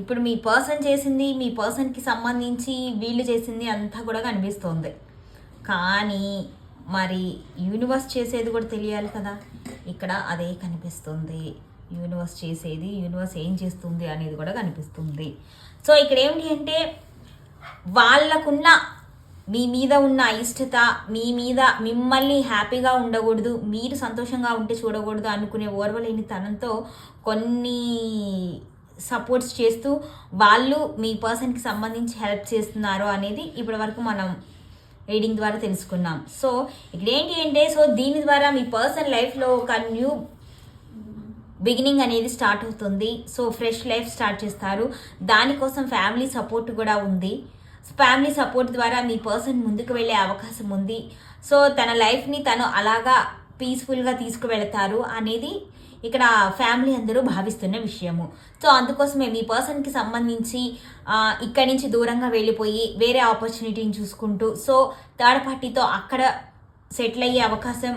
ఇప్పుడు మీ పర్సన్ చేసింది, మీ పర్సన్కి సంబంధించి వీళ్ళు చేసింది అంతా కూడా కనిపిస్తుంది. కానీ మరి యూనివర్స్ చేసేది కూడా తెలియాలి కదా. ఇక్కడ అదే కనిపిస్తుంది. యూనివర్స్ చేసేది, యూనివర్స్ ఏం చేస్తుంది అనేది కూడా కనిపిస్తుంది. సో ఇక్కడ ఏమిటి అంటే వాళ్ళకున్న మీ మీద ఉన్న అయిష్టత, మీ మీద మిమ్మల్ని హ్యాపీగా ఉండకూడదు, మీరు సంతోషంగా ఉంటే చూడకూడదు అనుకునే ఓర్వలేని తనంతో కొన్ని సపోర్ట్స్ చేస్తూ వాళ్ళు మీ పర్సన్కి సంబంధించి హెల్ప్ చేస్తున్నారు అనేది ఇప్పటి వరకు మనం రీడింగ్ ద్వారా తెలుసుకున్నాం. సో ఇక్కడ ఏంటి అంటే, సో దీని ద్వారా మీ పర్సన్ లైఫ్లో ఒక న్యూ బిగినింగ్ అనేది స్టార్ట్ అవుతుంది. సో ఫ్రెష్ లైఫ్ స్టార్ట్ చేస్తారు. దానికోసం ఫ్యామిలీ సపోర్ట్ కూడా ఉంది. ఫ్యామిలీ సపోర్ట్ ద్వారా మీ పర్సన్ ముందుకు వెళ్ళే అవకాశం ఉంది. సో తన లైఫ్ని తను అలాగా పీస్ఫుల్గా తీసుకువెళతారు అనేది ఇక్కడ ఫ్యామిలీ అందరూ భావిస్తున్న విషయము. సో అందుకోసమే మీ పర్సన్కి సంబంధించి ఇక్కడి నుంచి దూరంగా వెళ్ళిపోయి వేరే ఆపర్చునిటీని చూసుకుంటూ సో థర్డ్ పార్టీతో అక్కడ సెటిల్ అయ్యే అవకాశం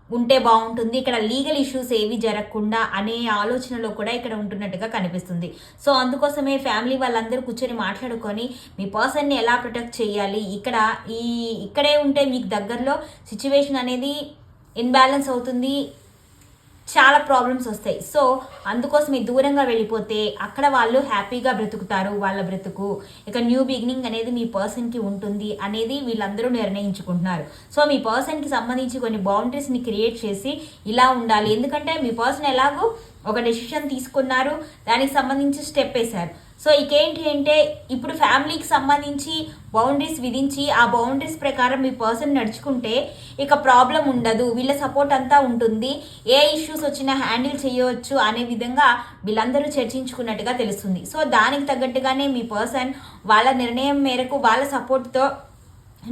ఉంటే బాగుంటుంది, ఇక్కడ లీగల్ ఇష్యూస్ ఏవి జరగకుండా అనే ఆలోచనలో కూడా ఇక్కడ ఉంటున్నట్టుగా కనిపిస్తుంది. సో అందుకోసమే ఫ్యామిలీ వాళ్ళందరూ కూర్చొని మాట్లాడుకొని మీ పర్సన్ని ఎలా ప్రొటెక్ట్ చేయాలి, ఇక్కడే ఉంటే మీకు దగ్గరలో సిచ్యువేషన్ అనేది ఇన్బ్యాలెన్స్ అవుతుంది, చాలా ప్రాబ్లమ్స్ వస్తాయి. సో అందుకోసం దూరంగా వెళ్ళిపోతే అక్కడ వాళ్ళు హ్యాపీగా బ్రతుకుతారు, వాళ్ళ బ్రతుకు ఇక న్యూ బిగినింగ్ అనేది మీ పర్సన్కి ఉంటుంది అనేది వీళ్ళందరూ నిర్ణయించుకుంటున్నారు. సో మీ పర్సన్కి సంబంధించి కొన్ని బౌండరీస్ని క్రియేట్ చేసి ఇలా ఉండాలి, ఎందుకంటే మీ పర్సన్ ఎలాగో ఒక డెసిషన్ తీసుకున్నారు, దానికి సంబంధించి స్టెప్ వేశారు. సో ఇకేంటి అంటే ఇప్పుడు ఫ్యామిలీకి సంబంధించి బౌండరీస్ విధించి ఆ బౌండరీస్ ప్రకారం మీ పర్సన్ నడుచుకుంటే ఇక ప్రాబ్లం ఉండదు, వీళ్ళ సపోర్ట్ అంతా ఉంటుంది, ఏ ఇష్యూస్ వచ్చినా హ్యాండిల్ చేయవచ్చు అనే విధంగా వీళ్ళందరూ చర్చించుకున్నట్టుగా తెలుస్తుంది. సో దానికి తగ్గట్టుగానే మీ పర్సన్ వాళ్ళ నిర్ణయం మేరకు వాళ్ళ సపోర్ట్తో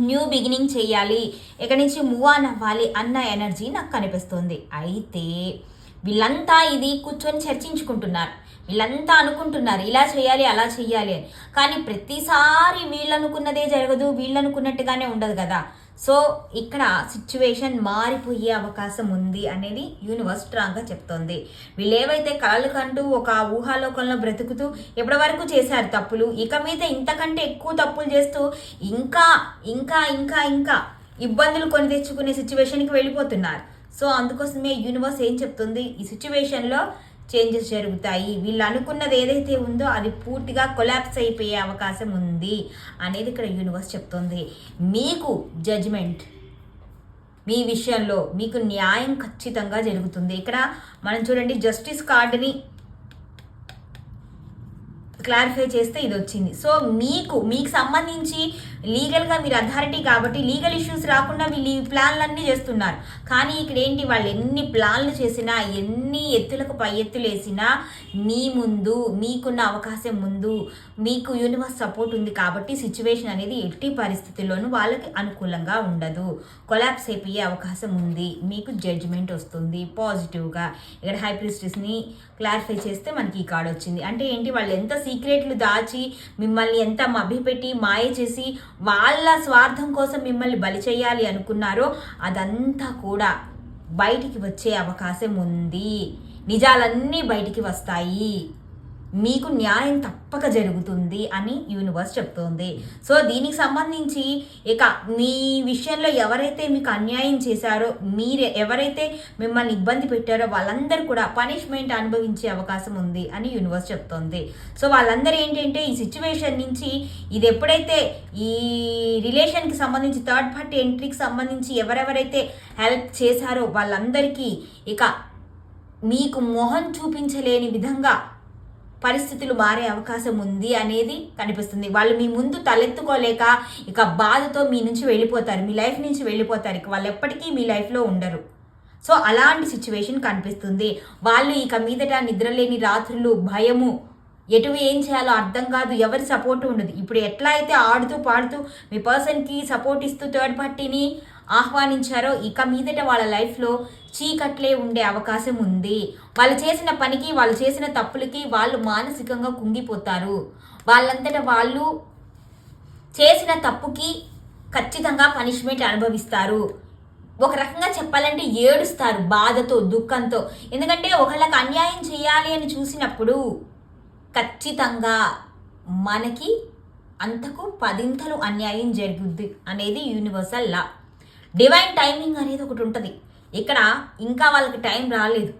న్యూ బిగినింగ్ చేయాలి, ఇక్కడి నుంచి మూవ్ ఆన్ అవ్వాలి అన్న ఎనర్జీ నాకు కనిపిస్తుంది. అయితే వీళ్ళంతా ఇది కూర్చొని చర్చించుకుంటున్నారు, వీళ్ళంతా అనుకుంటున్నారు ఇలా చేయాలి అలా చేయాలి అని, కానీ ప్రతిసారి వీళ్ళు అనుకున్నదే జరగదు, వీళ్ళు అనుకున్నట్టుగానే ఉండదు కదా. సో ఇక్కడ సిచ్యువేషన్ మారిపోయే అవకాశం ఉంది అనేది యూనివర్స్ స్ట్రాంగ్గా చెప్తోంది. వీళ్ళు ఏవైతే కలలు కంటూ ఒక ఊహాలోకంలో బ్రతుకుతూ ఎప్పటి వరకు చేశారు తప్పులు, ఇక మీద ఇంతకంటే ఎక్కువ తప్పులు చేస్తూ ఇంకా ఇంకా ఇంకా ఇంకా ఇబ్బందులు కొని తెచ్చుకునే సిచ్యువేషన్కి వెళ్ళిపోతున్నారు. సో అందుకోసమే యూనివర్స్ ఏం చెప్తుంది, ఈ సిచ్యువేషన్లో చేంజెస్ జరుగుతాయి, వీళ్ళు అనుకున్నది ఏదైతే ఉందో అది పూర్తిగా కొలాప్స్ అయిపోయే అవకాశం ఉంది అనేది ఇక్కడ యూనివర్స్ చెప్తుంది. మీకు జడ్జిమెంట్ మీ విషయంలో మీకు న్యాయం ఖచ్చితంగా జరుగుతుంది. ఇక్కడ మనం చూడండి జస్టిస్ కార్డుని క్లారిఫై చేస్తే ఇది వచ్చింది. సో మీకు సంబంధించి లీగల్గా మీరు అథారిటీ కాబట్టి లీగల్ ఇష్యూస్ రాకుండా వీళ్ళు ఈ ప్లాన్లన్నీ చేస్తున్నారు. కానీ ఇక్కడ ఏంటి, వాళ్ళు ఎన్ని ప్లాన్లు చేసినా ఎన్ని ఎత్తులకు పై ఎత్తులు వేసినా మీ ముందు మీకున్న అవకాశం ముందు మీకు యూనివర్స్ సపోర్ట్ ఉంది కాబట్టి సిచ్యువేషన్ అనేది ఎట్టి పరిస్థితుల్లోనూ వాళ్ళకి అనుకూలంగా ఉండదు, కొలాప్స్ అయిపోయే అవకాశం ఉంది, మీకు జడ్జిమెంట్ వస్తుంది పాజిటివ్గా. ఇక్కడ హై ప్రీస్టెస్ని క్లారిఫై చేస్తే మనకి ఈ కార్డ్ వచ్చింది. అంటే ఏంటి, వాళ్ళు ఎంత సీక్రెట్లు దాచి మిమ్మల్ని ఎంత మభ్యపెట్టి మాయ చేసి వాళ్ళ స్వార్థం కోసం మిమ్మల్ని బలి చేయాలి అనుకున్నారో అదంతా కూడా బయటికి వచ్చే అవకాశం ఉంది, నిజాలన్నీ బయటికి వస్తాయి, మీకు న్యాయం తప్పక జరుగుతుంది అని యూనివర్స్ చెప్తోంది. సో దీనికి సంబంధించి ఇక మీ విషయంలో ఎవరైతే మీకు అన్యాయం చేశారో, ఎవరైతే మిమ్మల్ని ఇబ్బంది పెట్టారో వాళ్ళందరూ కూడా పనిష్మెంట్ అనుభవించే అవకాశం ఉంది అని యూనివర్స్ చెప్తోంది. సో వాళ్ళందరూ ఏంటంటే ఈ సిచ్యువేషన్ నుంచి ఇది ఎప్పుడైతే ఈ రిలేషన్కి సంబంధించి థర్డ్ పార్టీ ఎంట్రీకి సంబంధించి ఎవరెవరైతే హెల్ప్ చేశారో వాళ్ళందరికీ ఇక మీకు మొహం చూపించలేని విధంగా పరిస్థితులు మారే అవకాశం ఉంది అనేది కనిపిస్తుంది. వాళ్ళు మీ ముందు తలెత్తుకోలేక ఇక బాధతో మీ నుంచి వెళ్ళిపోతారు, మీ లైఫ్ నుంచి వెళ్ళిపోతారు, ఇక వాళ్ళు ఎప్పటికీ మీ లైఫ్లో ఉండరు. సో అలాంటి సిచ్యువేషన్ కనిపిస్తుంది. వాళ్ళు ఇక మీదట నిద్రలేని రాత్రులు, భయము, ఏం చేయాలో అర్థం కాదు, ఎవరి సపోర్టు ఉండదు. ఇప్పుడు ఎట్లా అయితే ఆడుతూ పాడుతూ మీ పర్సన్కి సపోర్ట్ ఇస్తూ థర్డ్ పార్టీని ఆహ్వానించారో ఇక మీదట వాళ్ళ లైఫ్లో చీకట్లే ఉండే అవకాశం ఉంది. వాళ్ళు చేసిన పనికి, వాళ్ళు చేసిన తప్పులకి వాళ్ళు మానసికంగా కుంగిపోతారు. వాళ్ళంతటా వాళ్ళు చేసిన తప్పుకి ఖచ్చితంగా పనిష్మెంట్ అనుభవిస్తారు. ఒక రకంగా చెప్పాలంటే ఏడుస్తారు బాధతో, దుఃఖంతో. ఎందుకంటే ఒకళ్ళకి అన్యాయం చేయాలి అని చూసినప్పుడు ఖచ్చితంగా మనకి అంతకు 10 అన్యాయం జరుగుద్ది అనేది యూనివర్సల్ లా. డివైన్ టైమింగ్ అనేది ఒకటి ఉంటుంది. ఇక్కడ ఇంకా వాళ్ళకి టైం రాలేదు.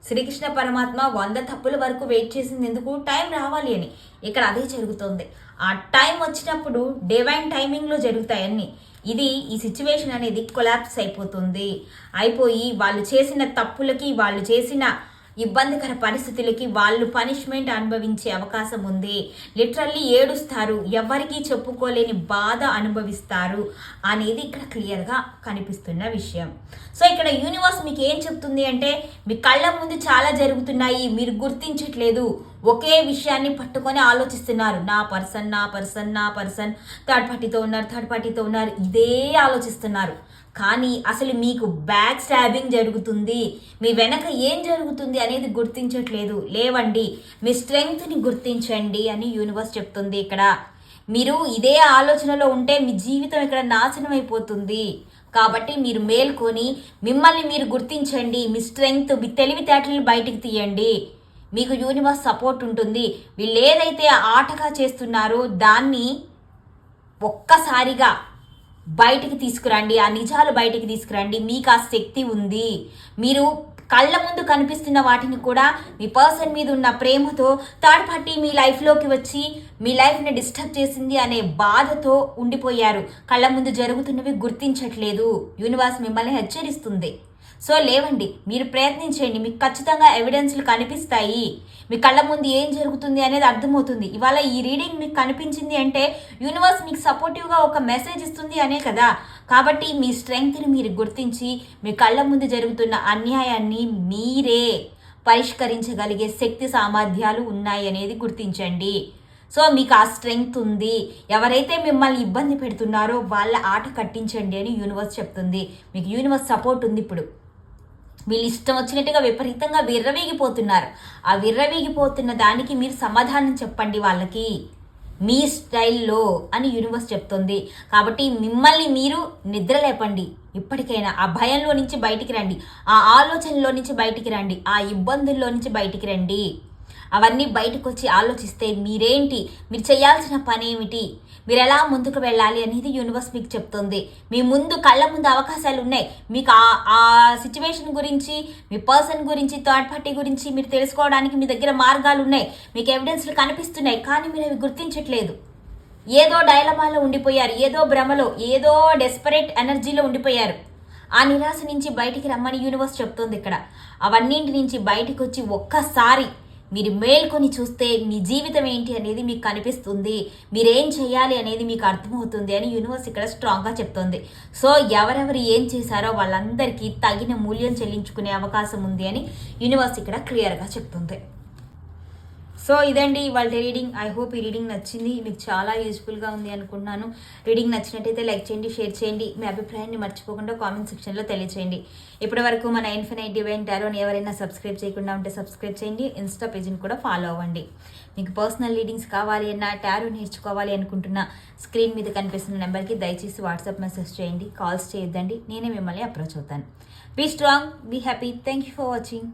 శ్రీకృష్ణ పరమాత్మ 100 తప్పుల వరకు వెయిట్ చేసింది ఎందుకు, టైం రావాలి అని. ఇక్కడ అదే జరుగుతుంది. ఆ టైం వచ్చినప్పుడు డివైన్ టైమింగ్లో జరుగుతాయన్నీ. ఈ సిచ్యువేషన్ అనేది కొలాప్స్ అయిపోయి వాళ్ళు చేసిన తప్పులకి, వాళ్ళు చేసిన ఇబ్బందికర పరిస్థితులకి వాళ్ళు పనిష్మెంట్ అనుభవించే అవకాశం ఉంది. లిటరల్లీ ఏడుస్తారు, ఎవరికీ చెప్పుకోలేని బాధ అనుభవిస్తారు అనేది ఇక్కడ క్లియర్గా కనిపిస్తున్న విషయం. సో ఇక్కడ యూనివర్స్ మీకు ఏం చెప్తుంది అంటే, మీ కళ్ళ ముందు చాలా జరుగుతున్నాయి, మీరు గుర్తించట్లేదు, ఒకే విషయాన్ని పట్టుకొని ఆలోచిస్తున్నారు. నా పర్సన్ థర్డ్ పార్టీతో ఉన్నారు ఇదే ఆలోచిస్తున్నారు. కానీ అసలు మీకు బ్యాక్ స్టాబింగ్ జరుగుతుంది, మీ వెనక ఏం జరుగుతుంది అనేది గుర్తించట్లేదు. లేవండి, మీ స్ట్రెంగ్త్ని గుర్తించండి అని యూనివర్స్ చెప్తుంది. ఇక్కడ మీరు ఇదే ఆలోచనలో ఉంటే మీ జీవితం ఇక్కడ నాశనం అయిపోతుంది. కాబట్టి మీరు మేల్కొని మిమ్మల్ని మీరు గుర్తించండి. మీ స్ట్రెంగ్త్, మీ తెలివితేటలను బయటికి తీయండి. మీకు యూనివర్స్ సపోర్ట్ ఉంటుంది. వీళ్ళు ఏదైతే ఆటగా చేస్తున్నారో దాన్ని ఒక్కసారిగా బయటికి తీసుకురండి. ఆ నిజాలు బయటికి తీసుకురండి. మీకు ఆ శక్తి ఉంది. మీరు కళ్ళ ముందు కనిపిస్తున్న వాటిని కూడా మీ పర్సన్ మీద ఉన్న ప్రేమతో థర్డ్ పార్టీ మీ లైఫ్లోకి వచ్చి మీ లైఫ్ని డిస్టర్బ్ చేసింది అనే బాధతో ఉండిపోయారు. కళ్ళ ముందు జరుగుతున్నవి గుర్తించట్లేదు. యూనివర్స్ మిమ్మల్ని హెచ్చరిస్తుంది. సో లేవండి, మీరు ప్రయత్నించండి. మీకు ఖచ్చితంగా ఎవిడెన్స్లు కనిపిస్తాయి. మీ కళ్ళ ముందు ఏం జరుగుతుంది అనేది అర్థమవుతుంది. ఇవాళ ఈ రీడింగ్ మీకు కనిపించింది అంటే యూనివర్స్ మీకు సపోర్టివ్గా ఒక మెసేజ్ ఇస్తుంది అనే కదా. కాబట్టి మీ స్ట్రెంగ్త్ని మీరు గుర్తించి మీ కళ్ళ ముందు జరుగుతున్న అన్యాయాన్ని మీరే పరిష్కరించగలిగే శక్తి సామర్థ్యాలు ఉన్నాయి అనేది గుర్తించండి. సో మీకు ఆ స్ట్రెంగ్త్ ఉంది. ఎవరైతే మిమ్మల్ని ఇబ్బంది పెడుతున్నారో వాళ్ళ ఆట కట్టించండి అని యూనివర్స్ చెప్తుంది. మీకు యూనివర్స్ సపోర్ట్ ఉంది. ఇప్పుడు వీళ్ళు ఇష్టం వచ్చినట్టుగా విపరీతంగా విర్రవీగిపోతున్నారు. ఆ విర్రవీగిపోతున్న దానికి మీరు సమాధానం చెప్పండి వాళ్ళకి మీ స్టైల్లో అని యూనివర్స్ చెప్తుంది. కాబట్టి మిమ్మల్ని మీరు నిద్రలేపండి. ఇప్పటికైనా ఆ భయంలో నుంచి బయటికి రండి. ఆ ఆలోచనలో నుంచి బయటికి రండి. ఆ ఇబ్బందుల్లో నుంచి బయటికి రండి. అవన్నీ బయటకు వచ్చి ఆలోచిస్తే మీరేంటి, మీరు చేయాల్సిన పని ఏమిటి, మీరు ఎలా ముందుకు వెళ్ళాలి అనేది యూనివర్స్ మీకు చెప్తుంది. మీ ముందు కళ్ళ ముందు అవకాశాలు ఉన్నాయి. మీకు ఆ సిచ్యువేషన్ గురించి, మీ పర్సన్ గురించి, థర్డ్ పార్టీ గురించి మీరు తెలుసుకోవడానికి మీ దగ్గర మార్గాలు ఉన్నాయి. మీకు ఎవిడెన్స్లు కనిపిస్తున్నాయి. కానీ మీరు అవి గుర్తించట్లేదు. ఏదో డైలమాలో ఉండిపోయారు. ఏదో భ్రమలో, ఏదో డెస్పరేట్ ఎనర్జీలో ఉండిపోయారు. ఆ నిరాశ నుంచి బయటికి రమ్మని యూనివర్స్ చెప్తుంది ఇక్కడ. అవన్నింటి నుంచి బయటకు వచ్చి ఒక్కసారి మీరు మేల్కొని చూస్తే మీ జీవితం ఏంటి అనేది మీకు కనిపిస్తుంది. మీరేం చేయాలి అనేది మీకు అర్థమవుతుంది అని యూనివర్స్ ఇక్కడ స్ట్రాంగ్గా చెప్తుంది. సో ఎవరెవరు ఏం చేశారో వాళ్ళందరికీ తగిన మూల్యం చెల్లించుకునే అవకాశం ఉంది అని యూనివర్స్ ఇక్కడ క్లియర్గా చెప్తుంది. సో ఇదండి వాళ్ళ రీడింగ్. ఐ హోప్ ఈ రీడింగ్ నచ్చింది, మీకు చాలా యూస్ఫుల్గా ఉంది అనుకుంటున్నాను. రీడింగ్ నచ్చినట్టయితే లైక్ చేయండి, షేర్ చేయండి. మీ అభిప్రాయాన్ని మర్చిపోకుండా కామెంట్ సెక్షన్లో తెలియచేయండి. ఇప్పటి వరకు మన ఇన్ఫినైట్ డివైన్ టారోని ఎవరైనా సబ్స్క్రైబ్ చేయకుండా ఉంటే సబ్స్క్రైబ్ చేయండి. ఇన్స్టా పేజ్ని కూడా ఫాలో అవ్వండి. మీకు పర్సనల్ రీడింగ్స్ కావాలి అన్నా, టారో నేర్చుకోవాలి అనుకుంటున్న స్క్రీన్ మీద కనిపిస్తున్న నెంబర్కి దయచేసి వాట్సాప్ మెసేజ్ చేయండి. కాల్స్ చేయొద్దండి. నేనే మిమ్మల్ని అప్రోచ్ అవుతాను. Be strong, be happy. Thank you for watching.